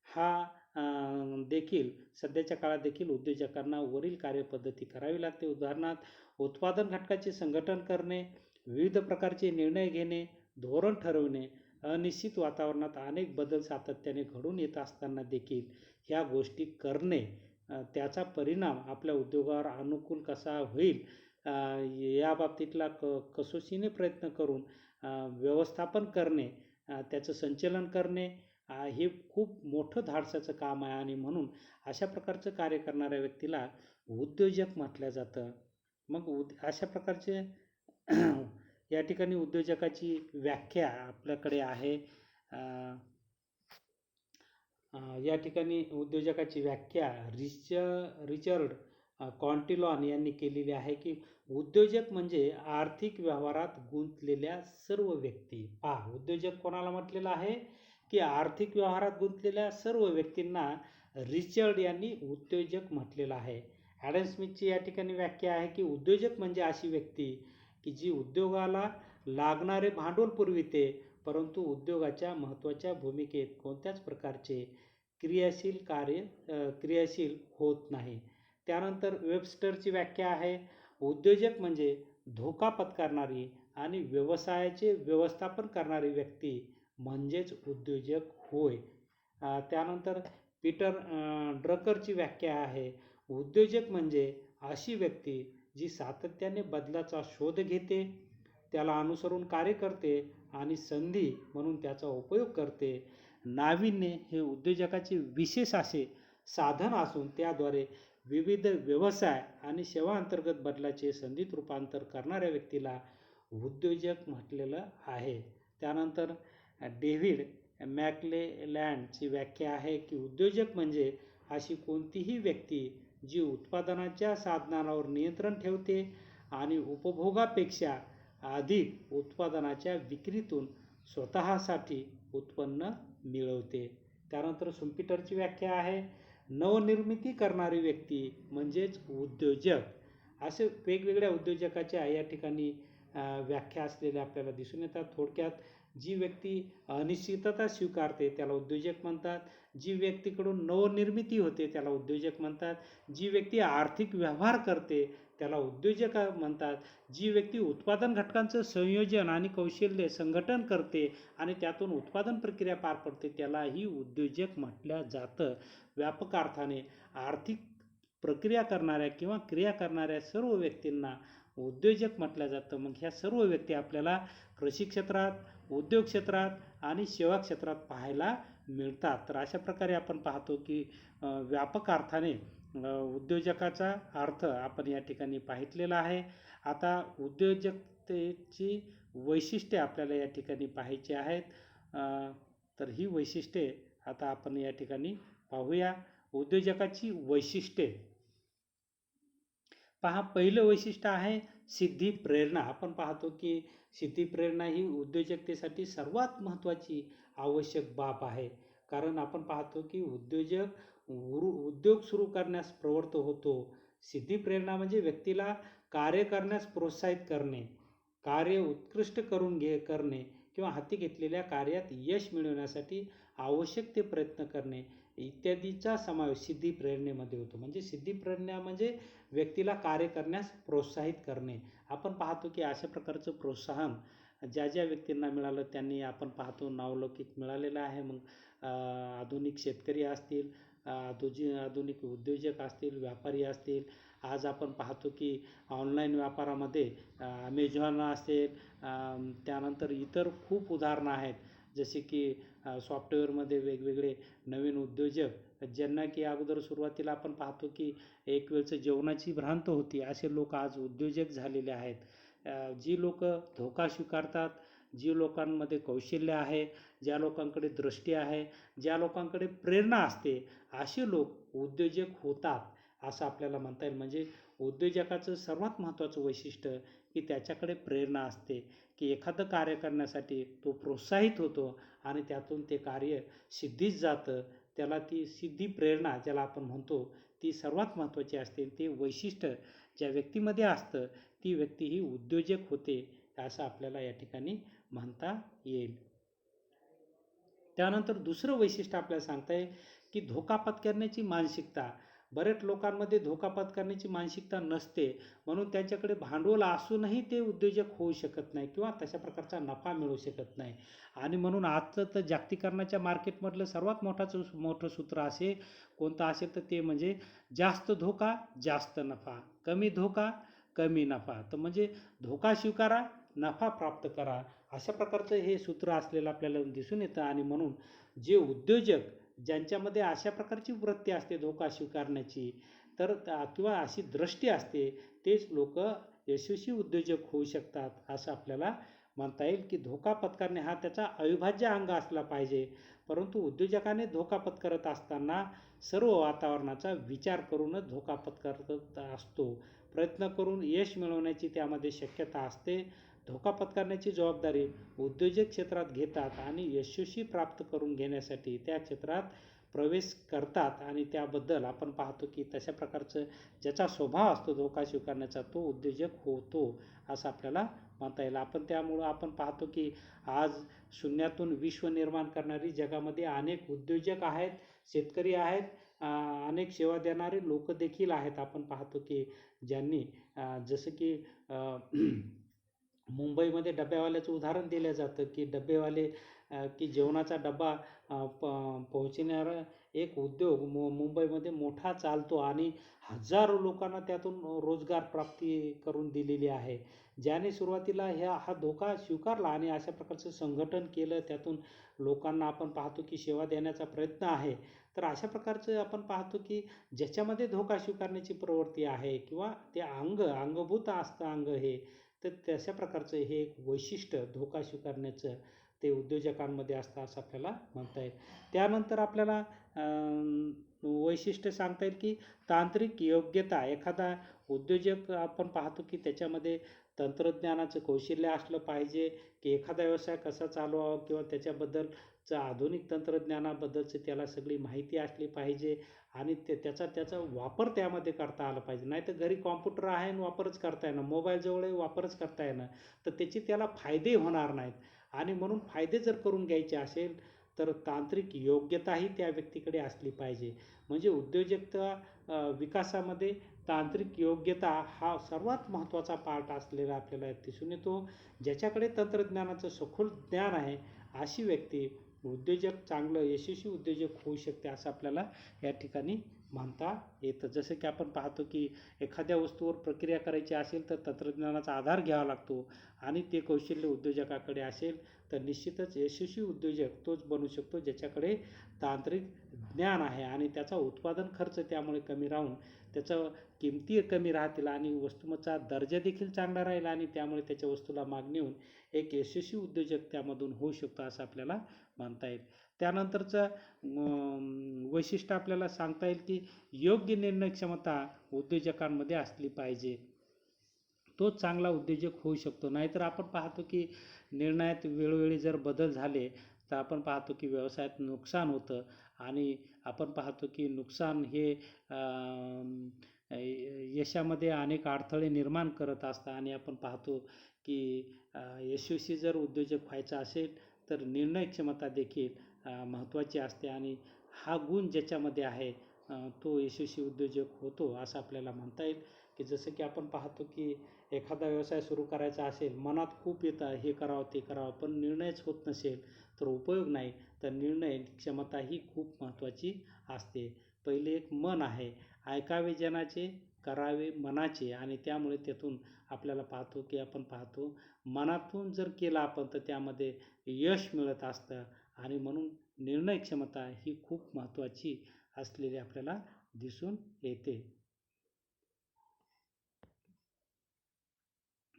हा देखील सध्याच्या काळात देखील उद्योजकांना वरील कार्यपद्धती करावी लागते. उदाहरणार्थ उत्पादन घटकाचे संघटन करणे, विविध प्रकारचे निर्णय घेणे, धोरण ठरवणे. अनिश्चित वातावरणात अनेक बदल सातत्याने घडून येत असताना देखील ह्या गोष्टी करणे, त्याचा परिणाम आपल्या उद्योगावर अनुकूल कसा होईल या बाबतीतला कसोशीने प्रयत्न करून व्यवस्थापन करणे, त्याचं संचलन करणे, हे खूप मोठं धाडसाचं काम आहे आणि म्हणून अशा प्रकारचं कार्य करणाऱ्या व्यक्तीला उद्योजक म्हटलं जातं. मग अशा प्रकारचे या ठिकाणी उद्योजकाची व्याख्या आपल्याकडे आहे. या ठिकाणी उद्योजकाची व्याख्या रिचर्ड कॉन्टिलॉन यांनी केलेली आहे की उद्योजक म्हणजे आर्थिक व्यवहारात गुंतलेल्या सर्व व्यक्ती. उद्योजक कोणाला म्हटलेलं आहे की आर्थिक व्यवहारात गुंतलेल्या सर्व व्यक्तींना रिचर्ड यांनी उद्योजक म्हटलेलं आहे. ॲडम स्मिथची या ठिकाणी व्याख्या आहे की उद्योजक म्हणजे अशी व्यक्ती की जी उद्योगाला लागणारे भांडवल पुरविते, परंतु उद्योगाच्या महत्त्वाच्या भूमिकेत कोणत्याच प्रकारचे क्रियाशील होत नाही. त्यानंतर वेबस्टरची व्याख्या आहे, उद्योजक म्हणजे धोका पत्करणारी आणि व्यवसायाचे व्यवस्थापन करणारी व्यक्ती म्हणजेच उद्योजक होय. त्यानंतर पीटर ड्रकरची व्याख्या आहे, उद्योजक म्हणजे अशी व्यक्ती जी सातत्याने बदलाचा शोध घेते, त्याला अनुसरून कार्य करते आणि संधी म्हणून त्याचा उपयोग करते. नाविन्य हे उद्योजकाचे विशेष असे साधन असून त्याद्वारे विविध व्यवसाय आणि सेवा अंतर्गत बदलाचे संधीत रूपांतर करणाऱ्या व्यक्तीला उद्योजक म्हटलेलं आहे. त्यानंतर डेव्हिड मॅकलेलँडची व्याख्या आहे की उद्योजक म्हणजे अशी कोणतीही व्यक्ती जी उत्पादनाच्या साधनांवर नियंत्रण ठेवते आणि उपभोगापेक्षा अधिक उत्पादनाच्या विक्रीतून स्वतःसाठी उत्पन्न मिळवते. त्यानंतर शुम्पीटरची व्याख्या आहे, नवनिर्मिती करणारी व्यक्ती म्हणजेच उद्योजक. असे वेगवेगळ्या उद्योजकाच्या या ठिकाणी व्याख्या असलेल्या आपल्याला दिसून येतात. थोडक्यात जी व्यक्ती अनिश्चितता स्वीकारते त्याला उद्योजक म्हणतात, जी व्यक्तीकडून नवनिर्मिती होते त्याला उद्योजक म्हणतात, जी व्यक्ती आर्थिक व्यवहार करते त्याला उद्योजक म्हणतात, जी व्यक्ती उत्पादन घटकांचं संयोजन आणि कौशल्य संघटन करते आणि त्यातून उत्पादन प्रक्रिया पार पडते त्यालाही उद्योजक म्हटलं जातं. व्यापक अर्थाने आर्थिक प्रक्रिया करणाऱ्या किंवा क्रिया करणाऱ्या सर्व व्यक्तींना उद्योजक म्हटलं जातं. मग ह्या सर्व व्यक्ती आपल्याला कृषी क्षेत्रात, उद्योग क्षेत्रात आणि सेवा क्षेत्रात पाहायला मिळतात. तर अशा प्रकारे आपण पाहतो की व्यापक अर्थाने उद्योजकाचा अर्थ आपण या ठिकाणी पाहितलेला आहे. आता उद्योजकतेची वैशिष्ट्ये आपल्याला या ठिकाणी पाहायची आहेत. तर ही वैशिष्ट्ये आता आपण या ठिकाणी पाहूया. उद्योजकाची वैशिष्ट्ये पहा, पहिलं वैशिष्ट्य आहे सिद्धी प्रेरणा. आपण पाहतो की सिद्धी प्रेरणा ही उद्योजकतेसाठी सर्वात महत्त्वाची आवश्यक बाब आहे. कारण आपण पाहतो की उद्योग सुरू करण्यास प्रवृत्त होतो. सिद्धी प्रेरणा म्हणजे व्यक्तीला कार्य करण्यास प्रोत्साहित करणे, कार्य उत्कृष्ट करणे किंवा हाती घेतलेल्या कार्यात यश मिळवण्यासाठी आवश्यक ते प्रयत्न करणे इत्यादीचा समावेश सिद्धी प्रेरणेमध्ये होतो. म्हणजे सिद्धी प्रेरणा म्हणजे व्यक्तीला कार्य करण्यास प्रोत्साहित करणे. आपण पाहतो की अशा प्रकारचं प्रोत्साहन ज्या ज्या व्यक्तींना मिळालं त्यांनी आपण पाहतो नावलौकिक मिळालेलं आहे. मग आधुनिक शेतकरी असतील, आधुनिक उद्योजक असतील, व्यापारी असतील. आज आपण पाहतो की ऑनलाईन व्यापारामध्ये अमेझॉन असेल, त्यानंतर इतर खूप उदाहरणं आहेत. जसे की सॉफ्टवेअरमध्ये वेगवेगळे नवीन उद्योजक ज्यांना की अगोदर सुरुवातीला आपण पाहतो की एक वेळचं जेवणाची भ्रांत होती, असे लोक आज उद्योजक झालेले आहेत. जी लोक धोका स्वीकारतात, जी लोकांमध्ये कौशल्य आहे, ज्या लोकांकडे दृष्टी आहे, ज्या लोकांकडे प्रेरणा असते, असे लोक उद्योजक होतात असं आपल्याला म्हणता येईल. म्हणजे उद्योजकाचं सर्वात महत्त्वाचं वैशिष्ट्य की त्याच्याकडे प्रेरणा असते, की एखादं कार्य करण्यासाठी तो प्रोत्साहित होतो आणि त्यातून ते कार्य सिद्धीस जातं. त्याला ती सिद्धी प्रेरणा ज्याला आपण म्हणतो ती सर्वात महत्त्वाची असते. ते वैशिष्ट्य ज्या व्यक्तीमध्ये असतं ती व्यक्ती ही उद्योजक होते असं आपल्याला या ठिकाणी म्हणता येईल. त्यानंतर दुसरं वैशिष्ट्य आपल्याला सांगता येईल की धोका पत्करण्याची मानसिकता. बरेच लोकांमध्ये धोका पत्करण्याची मानसिकता नसते, म्हणून त्यांच्याकडे भांडवल असूनही ते उद्योजक होऊ शकत नाही किंवा तशा प्रकारचा नफा मिळवू शकत नाही. आणि म्हणून आजचं तर जागतिकीकरणाच्या मार्केटमधलं सर्वात मोठं सूत्र असे कोणतं असेल तर ते म्हणजे जास्त धोका जास्त नफा, कमी धोका कमी नफा. तर म्हणजे धोका स्वीकारा, नफा प्राप्त करा, अशा प्रकारचं हे सूत्र असलेलं आपल्याला दिसून येतं. आणि म्हणून जे उद्योजक ज्यांच्यामध्ये अशा प्रकारची वृत्ती असते धोका स्वीकारण्याची, तर किंवा अशी दृष्टी असते, तेच लोक यशस्वी उद्योजक होऊ शकतात असं आपल्याला म्हणता येईल. की धोका पत्करणे हा त्याचा अविभाज्य अंग असला पाहिजे, परंतु उद्योजकाने धोका पत्करत असताना सर्व वातावरणाचा विचार करूनच धोका पत्करत असतो. प्रयत्न करून यश मिळवण्याची त्यामध्ये शक्यता असते. धोका पत्करण्याची जबाबदारी उद्योजक क्षेत्रात घेतात आणि यशस्वी प्राप्त करून घेण्यासाठी त्या क्षेत्रात प्रवेश करतात. आणि त्याबद्दल आपण पाहतो की तशा प्रकारचं ज्याचा स्वभाव असतो धोका स्वीकारण्याचा तो उद्योजक होतो असं आपल्याला म्हणता येईल. त्यामुळं आपण पाहतो की आज शून्यातून विश्व निर्माण करणारी जगामध्ये अनेक उद्योजक आहेत, शेतकरी आहेत, अनेक सेवा देणारे लोक देखील आहेत. आपण पाहतो की ज्यांनी जसं की मुंबईमध्ये डब्यावाल्याचं उदाहरण दिलं जातं की डब्बेवाले की जेवणाचा डबा पोहोचवणारा एक उद्योग मुंबईमध्ये मोठा चालतो आणि हजारो लोकांना त्यातून रोजगार प्राप्ती करून दिलेली आहे. ज्याने सुरुवातीला हा धोका स्वीकारला आणि अशा प्रकारचं संघटन केलं, त्यातून लोकांना आपण पाहतो की सेवा देण्याचा प्रयत्न आहे. तर अशा प्रकारचं आपण पाहतो की ज्याच्यामध्ये धोका स्वीकारण्याची प्रवृत्ती आहे किंवा ते अंगभूत असतं अंग हे, तर तशा प्रकारचं हे एक वैशिष्ट्य धोका स्वीकारण्याचं ते उद्योजकांमध्ये असतं असं आपल्याला म्हणता येईल. त्यानंतर आपल्याला वैशिष्ट्य सांगता येईल की तांत्रिक योग्यता. एखादा उद्योजक आपण पाहतो की त्याच्यामध्ये तंत्रज्ञानाचं कौशल्य असलं पाहिजे, की एखादा व्यवसाय कसा चालवावा किंवा त्याच्याबद्दलचं आधुनिक तंत्रज्ञानाबद्दलचं त्याला सगळी माहिती असली पाहिजे आणि त्याचा वापर त्यामध्ये करता आला पाहिजे. नाहीतर घरी कॉम्प्युटर आहे आणि वापरच करता येणार, मोबाईल जवळ आहे वापरच करता येणार, तर त्याचे त्याला फायदे होणार नाहीत. आणि म्हणून फायदे जर करून घ्यायचे असेल तर तांत्रिक योग्यताही त्या व्यक्तीकडे असली पाहिजे. म्हणजे उद्योजकता विकासामध्ये तांत्रिक योग्यता हा सर्वात महत्त्वाचा पार्ट असलेला आपल्याला दिसून येतो. ज्याच्याकडे तंत्रज्ञानाचं सखोल ज्ञान आहे अशी व्यक्ती चांगलं यशस्वी उद्योजक होऊ शकते असं आपल्याला या ठिकाणी म्हणता येतं. जसं की आपण पाहतो की एखाद्या वस्तूवर प्रक्रिया करायची असेल तर तंत्रज्ञानाचा आधार घ्यावा लागतो आणि ते कौशल्य उद्योजकाकडे असेल तर निश्चितच यशस्वी उद्योजक तोच बनू शकतो ज्याच्याकडे तांत्रिक ज्ञान आहे आणि त्याचा उत्पादन खर्च त्यामुळे कमी राहून त्याचं किमती कमी राहतील आणि वस्तूचा दर्जा देखील चांगला राहील आणि त्यामुळे त्याच्या वस्तूला मागणी होऊन एक यशस्वी उद्योजक त्यामधून होऊ शकतो असं आपल्याला म्हणता येईल. त्यानंतरचं वैशिष्ट्य आपल्याला सांगता येईल की योग्य निर्णय क्षमता उद्योजकांमध्ये असली पाहिजे, तोच चांगला उद्योजक होऊ शकतो. नाहीतर आपण पाहतो की निर्णयात वेळोवेळी जर बदल झाले तर आपण पाहतो की व्यवसायात नुकसान होतं आणि आपण पाहतो की नुकसान हे यशामध्ये अनेक अडथळे निर्माण करत असतात. आणि आपण पाहतो की यशस्वी जर उद्योजक व्हायचा असेल तर निर्णय क्षमता देखील महत्त्वाची असते आणि हा गुण ज्याच्यामध्ये आहे तो यशस्वी उद्योजक होतो असं आपल्याला म्हणता येईल. की जसं की आपण पाहतो की एखादा व्यवसाय सुरू करायचा असेल, मनात खूप येतं हे करावं ते करावं, पण निर्णयच होत नसेल तर उपयोग नाही. तर निर्णय क्षमता ही खूप महत्त्वाची असते. पहिले एक मन आहे, ऐकावे जनाचे करावे मनाचे, आणि त्यामुळे त्यातून आपल्याला आपण पाहतो मनातून जर केलं आपण तर त्यामध्ये यश मिळत असतं. आणि म्हणून निर्णय क्षमता ही खूप महत्त्वाची असलेली आपल्याला दिसून येते.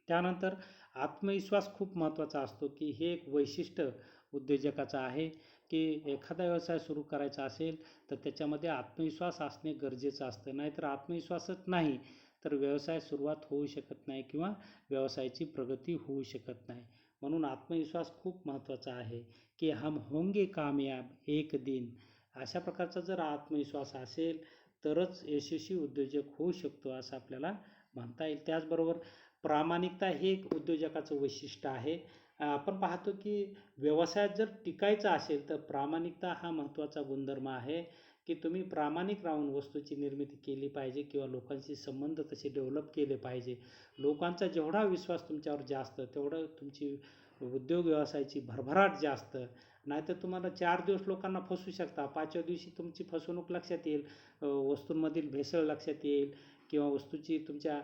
त्यानंतर आत्मविश्वास खूप महत्त्वाचा असतो की हे एक वैशिष्ट्य उद्योजकाचं आहे की एखादा व्यवसाय सुरू करायचा असेल तर त्याच्यामध्ये आत्मविश्वास असणे गरजेचं असतं. नाहीतर आत्मविश्वासच नाही तर व्यवसाय सुरुवात होऊ शकत नाही किंवा व्यवसायाची प्रगती होऊ शकत नाही. म्हणून आत्मविश्वास खूप महत्त्वाचा आहे की हम होंगे कामयाब एक दिन. अशा प्रकारचा जर आत्मविश्वास असेल तरच यशस्वी उद्योजक होऊ शकतो असं आपल्याला म्हणता येईल. त्याचबरोबर प्रामाणिकता हे एक उद्योजकाचं वैशिष्ट्य आहे. आपण पाहतो की व्यवसायात जर टिकायचं असेल तर प्रामाणिकता हा महत्त्वाचा गुणधर्म आहे की तुम्ही प्रामाणिक राहून वस्तूची निर्मिती केली पाहिजे किंवा लोकांशी संबंध तसे डेव्हलप केले पाहिजे. लोकांचा जेवढा विश्वास तुमच्यावर जास्त तेवढं तुमची उद्योग व्यवसायाची भरभराट जास्त. नाहीतर तुम्हाला 4 दिवस लोकांना फसवू शकता, 5व्या दिवशी तुमची फसवणूक लक्षात येईल, वस्तूंमधील भेसळ लक्षात येईल किंवा वस्तूची तुमच्या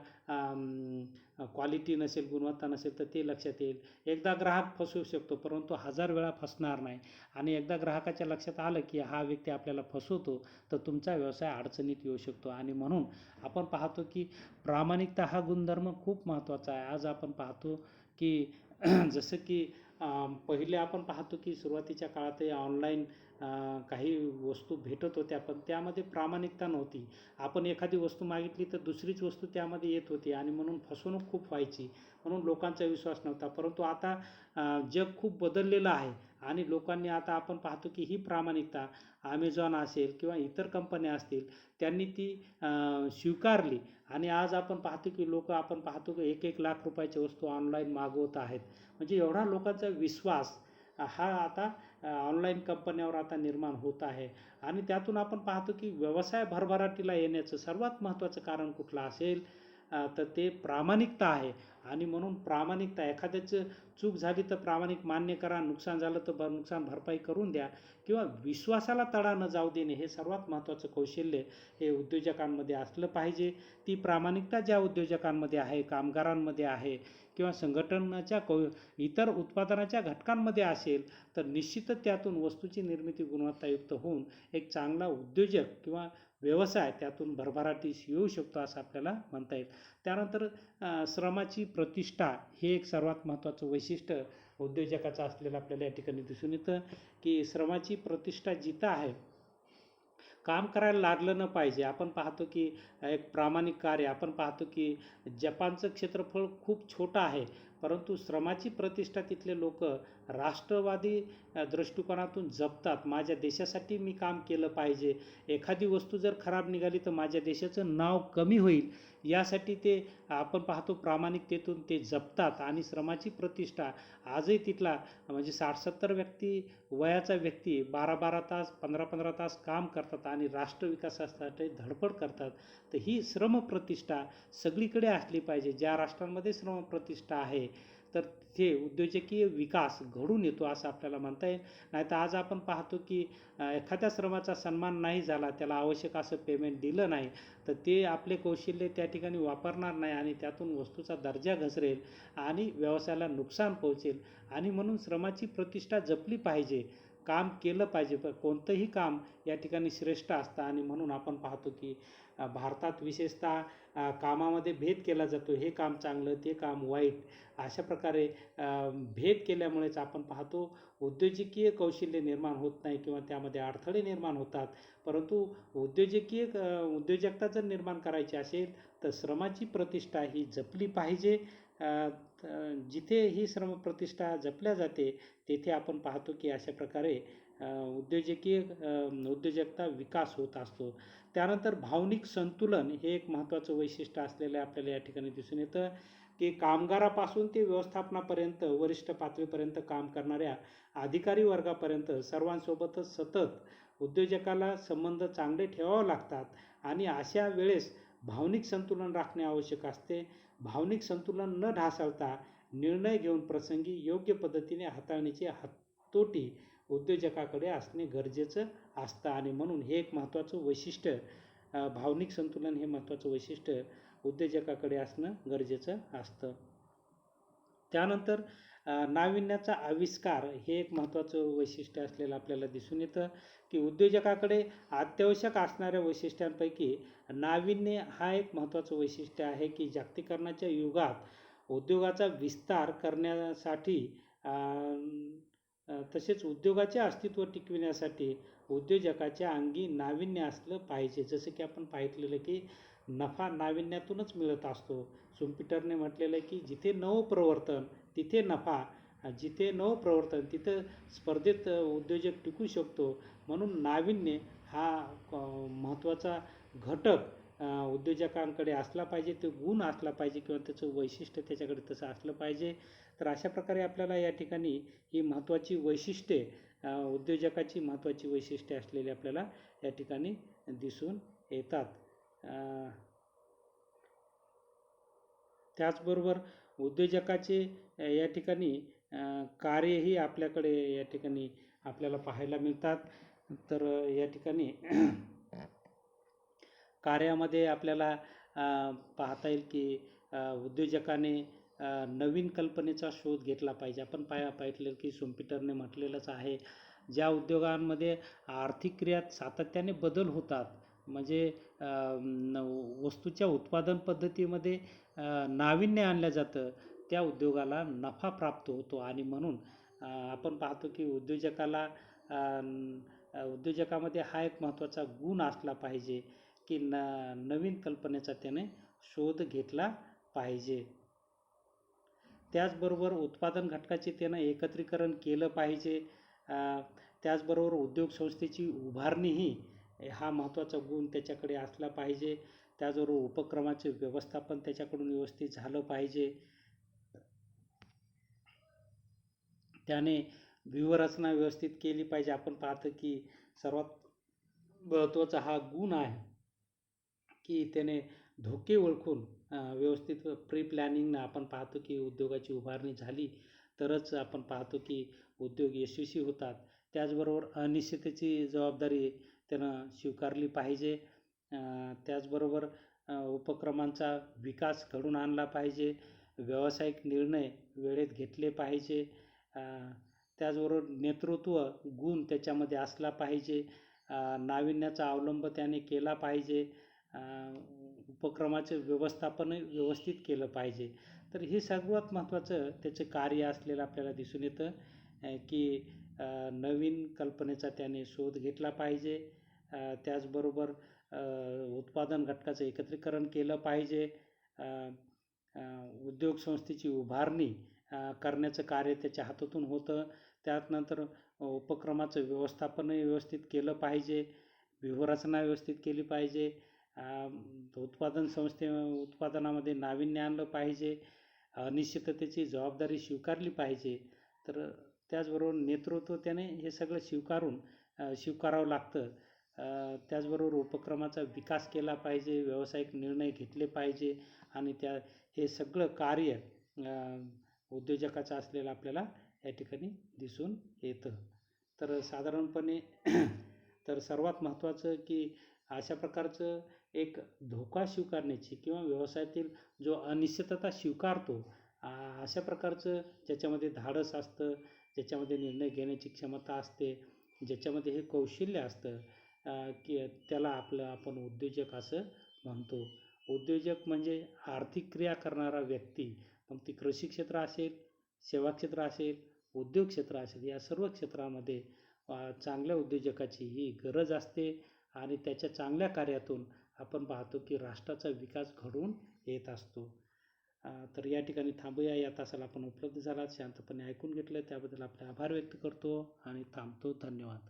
क्वालिटी नसेल, गुणवत्ता नसेल तर ते लक्षात येईल. एकदा ग्राहक फसवू शकतो परंतु 1000 वेळा फसणार नाही. आणि एकदा ग्राहकाच्या लक्षात आलं की हा व्यक्ती आपल्याला फसवतो तर तुमचा व्यवसाय अडचणीत येऊ शकतो. आणि म्हणून आपण पाहतो की प्रामाणिकता हा गुणधर्म खूप महत्त्वाचा आहे. आज आपण पाहतो की जसं की पहिले आपण पाहतो की सुरुवातीच्या काळातही ऑनलाईन काही वस्तू भेटत होत्या पण त्यामध्ये प्रामाणिकता नव्हती. आपण एखादी वस्तू मागितली तर दुसरीच वस्तू त्यामध्ये येत होती आणि म्हणून फसवणूक खूप व्हायची. म्हणून लोकांचा विश्वास नव्हता. परंतु आता जग खूप बदललेलं आहे आणि लोकांनी आता आपण पाहतो की ही प्रामाणिकता Amazon असेल किंवा इतर कंपन्या असतील त्यांनी ती स्वीकारली. आणि आज आपण पाहतो की आपण पाहतो की 1-1 लाख रुपयाच्या वस्तू ऑनलाईन मागवत आहेत. म्हणजे एवढा लोकांचा विश्वास हा आता ऑनलाईन कंपन्यावर आता निर्माण होत आहे. आणि त्यातून आपण पाहतो की व्यवसाय भरभराटीला येण्याचं सर्वात महत्त्वाचं कारण कुठलं असेल तर ते प्रामाणिकता आहे. आणि म्हणून प्रामाणिकता, एखाद्याचं चूक झाली तर प्रामाणिक मान्य करा, नुकसान झालं तर नुकसान भरपाई करून द्या किंवा विश्वासाला तडा न जाऊ देणे हे सर्वात महत्त्वाचं कौशल्य हे उद्योजकांमध्ये असलं पाहिजे. ती प्रामाणिकता ज्या उद्योजकांमध्ये आहे, कामगारांमध्ये आहे किंवा संघटनाच्या इतर उत्पादनाच्या घटकांमध्ये असेल तर निश्चितच त्यातून वस्तूची निर्मिती गुणवत्तायुक्त होऊन एक चांगला उद्योजक किंवा व्यवसाय त्यातून भरभराटीस येऊ शकतो असं आपल्याला म्हणता येईल. त्यानंतर श्रमाची प्रतिष्ठा हे एक सर्वात महत्त्वाचं वैशिष्ट्य उद्योजकाचं असलेलं आपल्याला या ठिकाणी दिसून येतं की श्रमाची प्रतिष्ठा जिथं आहे, काम करायला लागलं न पाहिजे. आपण पाहतो की एक प्रामाणिक कार्य, आपण पाहतो की जपानचं क्षेत्रफळ खूप छोटं आहे परंतु श्रमाची प्रतिष्ठा तिथले लोक राष्ट्रवादी दृष्टिकोनातून जपतात. माझ्या देशासाठी मी काम केलं पाहिजे, एखादी वस्तू जर खराब निघाली तर माझ्या देशाचं नाव कमी होईल यासाठी ते आपण पाहतो प्रामाणिकतेतून ते जपतात. आणि श्रमाची प्रतिष्ठा आजही तिथला म्हणजे 60-70 वयाचा व्यक्ती 12-12 तास 15-15 तास काम करतात आणि राष्ट्र विकासासाठी धडपड करतात. तर ही श्रमप्रतिष्ठा सगळीकडे असली पाहिजे. ज्या राष्ट्रांमध्ये श्रमप्रतिष्ठा आहे तर तिथे उद्योजकीय विकास घडून येतो असं आपल्याला म्हणता येईल. नाहीतर आज आपण पाहतो की एखाद्या श्रमाचा सन्मान नाही झाला, त्याला आवश्यक असं पेमेंट दिलं नाही तर ते आपले कौशल्य त्या ठिकाणी वापरणार नाही आणि त्यातून वस्तूचा दर्जा घसरेल आणि व्यवसायाला नुकसान पोहोचेल. आणि म्हणून श्रमाची प्रतिष्ठा जपली पाहिजे, काम केलं पाहिजे. पण कोणतंही काम या ठिकाणी श्रेष्ठ असतं आणि म्हणून आपण पाहतो की भारतात विशेषतः कामामध्ये भेद केला जातो. हे काम चांगलं, ते काम वाईट, अशा प्रकारे भेद केल्यामुळेच आपण पाहतो उद्योजकीय कौशल्य निर्माण होत नाही किंवा त्यामध्ये अडथळे निर्माण होतात. परंतु उद्योजकता जर निर्माण करायची असेल तर श्रमाची प्रतिष्ठा ही जपली पाहिजे. जिथे ही श्रमप्रतिष्ठा जपल्या जाते तेथे आपण पाहतो की अशा प्रकारे उद्योजकता विकास होत असतो. त्यानंतर भावनिक संतुलन हे एक महत्त्वाचं वैशिष्ट्य असलेलं आपल्याला या ठिकाणी दिसून येतं की कामगारापासून ते व्यवस्थापनापर्यंत वरिष्ठ पातळीपर्यंत काम करणाऱ्या अधिकारी वर्गापर्यंत सर्वांसोबतच सतत उद्योजकाला संबंध चांगले ठेवावे लागतात. आणि अशा वेळेस भावनिक संतुलन राखणे आवश्यक असते. भावनिक संतुलन न ढासळता निर्णय घेऊन प्रसंगी योग्य पद्धतीने हाताळण्याची हातोटी उद्योजकाकडे असणे गरजेचं असतं. आणि म्हणून हे एक महत्त्वाचं वैशिष्ट्य, भावनिक संतुलन हे महत्त्वाचं वैशिष्ट्य उद्योजकाकडे असणं गरजेचं असतं. त्यानंतर नाविन्याचा आविष्कार हे एक महत्त्वाचं वैशिष्ट्य असलेलं आपल्याला दिसून येतं की उद्योजकाकडे अत्यावश्यक असणाऱ्या वैशिष्ट्यांपैकी नाविन्य हा एक महत्त्वाचं वैशिष्ट्य आहे की जागतिकीकरणाच्या युगात उद्योगाचा विस्तार करण्यासाठी तसेच उद्योगाचे अस्तित्व टिकविण्यासाठी उद्योजकाच्या अंगी नाविन्य असलं पाहिजे. जसं की आपण पाहिलेलं की नफा नाविन्यातूनच मिळत असतो. शुम्पीटरने म्हटलेलं आहे की जिथे नवप्रवर्तन तिथे नफा, जिथे नवप्रवर्तन तिथं स्पर्धेत उद्योजक टिकू शकतो. म्हणून नाविन्य हा महत्त्वाचा घटक उद्योजकांकडे असला पाहिजे, ते गुण असला पाहिजे किंवा त्याचं वैशिष्ट्य त्याच्याकडे तसं असलं पाहिजे. तर अशा प्रकारे आपल्याला या ठिकाणी ही महत्त्वाची वैशिष्ट्ये, उद्योजकाची महत्त्वाची वैशिष्ट्ये असलेली आपल्याला या ठिकाणी दिसून येतात. त्याचबरोबर उद्योजकाचे या ठिकाणी कार्यही आपल्याकडे या ठिकाणी आपल्याला पाहायला मिळतात. तर या ठिकाणी कार्यामध्ये आपल्याला पाहता येईल की उद्योजकाने नवीन कल्पनेचा शोध घेतला पाहिजे. आपण पाहिलं की शुम्पीटरने म्हटलेलंच आहे, ज्या उद्योगांमध्ये आर्थिक क्रियात सातत्याने बदल होतात, म्हणजे वस्तूच्या उत्पादन पद्धतीमध्ये नाविन्य आणलं जातं, त्या उद्योगाला नफा प्राप्त होतो. आणि म्हणून आपण पाहतो की उद्योजकामध्ये हा एक महत्त्वाचा गुण असला पाहिजे की नवीन कल्पनेचा त्याने शोध घेतला पाहिजे. त्याचबरोबर उत्पादन घटकाचे त्यानं एकत्रीकरण केलं पाहिजे. त्याचबरोबर उद्योग संस्थेची उभारणीही हा महत्त्वाचा गुण त्याच्याकडे असला पाहिजे. त्याचबरोबर उपक्रमाचे व्यवस्थापन त्याच्याकडून व्यवस्थित झालं पाहिजे. त्याने व्यूहरचना व्यवस्थित केली पाहिजे. आपण पाहतो की सर्वात महत्त्वाचा हा गुण आहे की त्याने धोके ओळखून व्यवस्थित प्री प्लॅनिंगनं आपण पाहतो की उद्योगाची उभारणी झाली तरच आपण पाहतो की उद्योग यशस्वी होतात. त्याचबरोबर अनिश्चिततेची जबाबदारी त्यानं स्वीकारली पाहिजे. त्याचबरोबर उपक्रमांचा विकास घडून आणला पाहिजे. व्यावसायिक निर्णय वेळेत घेतले पाहिजे. त्याचबरोबर नेतृत्व गुण त्याच्यामध्ये असला पाहिजे. नाविन्याचा अवलंब त्याने केला पाहिजे. उपक्रमाचे व्यवस्थापन व्यवस्थित केलं पाहिजे. तर हे सर्वात महत्त्वाचं त्याचे कार्य असलेलं आपल्याला दिसून येतं की नवीन कल्पनेचा त्याने शोध घेतला पाहिजे. त्याचबरोबर उत्पादन घटकाचं एकत्रीकरण केलं पाहिजे. उद्योग संस्थेची उभारणी करण्याचं कार्य त्याच्या हातातून होतं. त्यानंतर उपक्रमाचं व्यवस्थापनही व्यवस्थित केलं पाहिजे. व्यूहरचना व्यवस्थित केली पाहिजे. उत्पादनामध्ये नाविन्य आणलं पाहिजे. अनिश्चिततेची जबाबदारी स्वीकारली पाहिजे. तर त्याचबरोबर नेतृत्व त्याने हे सगळं स्वीकारावं लागतं. त्याचबरोबर उपक्रमाचा विकास केला पाहिजे. व्यावसायिक निर्णय घेतले पाहिजे आणि हे सगळं कार्य उद्योजकाचं असलेलं आपल्याला या ठिकाणी दिसून येतं. तर साधारणपणे तर सर्वात महत्त्वाचं की अशा प्रकारचं एक धोका स्वीकारण्याची किंवा व्यवसायातील जो अनिश्चितता स्वीकारतो, अशा प्रकारचं ज्याच्यामध्ये धाडस असतं, ज्याच्यामध्ये निर्णय घेण्याची क्षमता असते, ज्याच्यामध्ये हे कौशल्य असतं की त्याला आपण उद्योजक असं म्हणतो. उद्योजक म्हणजे आर्थिक क्रिया करणारा व्यक्ती. मग ती कृषी क्षेत्र असेल, सेवा क्षेत्र असेल, उद्योग क्षेत्र असेल, या सर्व क्षेत्रामध्ये चांगल्या उद्योजकाची ही गरज असते. आणि त्याच्या चांगल्या कार्यातून आपण पाहतो की राष्ट्राचा विकास घडून येत असतो. तर या ठिकाणी थांबूया. या तासाला आपण उपलब्ध झालात, शांतपणे ऐकून घेतलं त्याबद्दल आपले आभार व्यक्त करतो आणि थांबतो. धन्यवाद.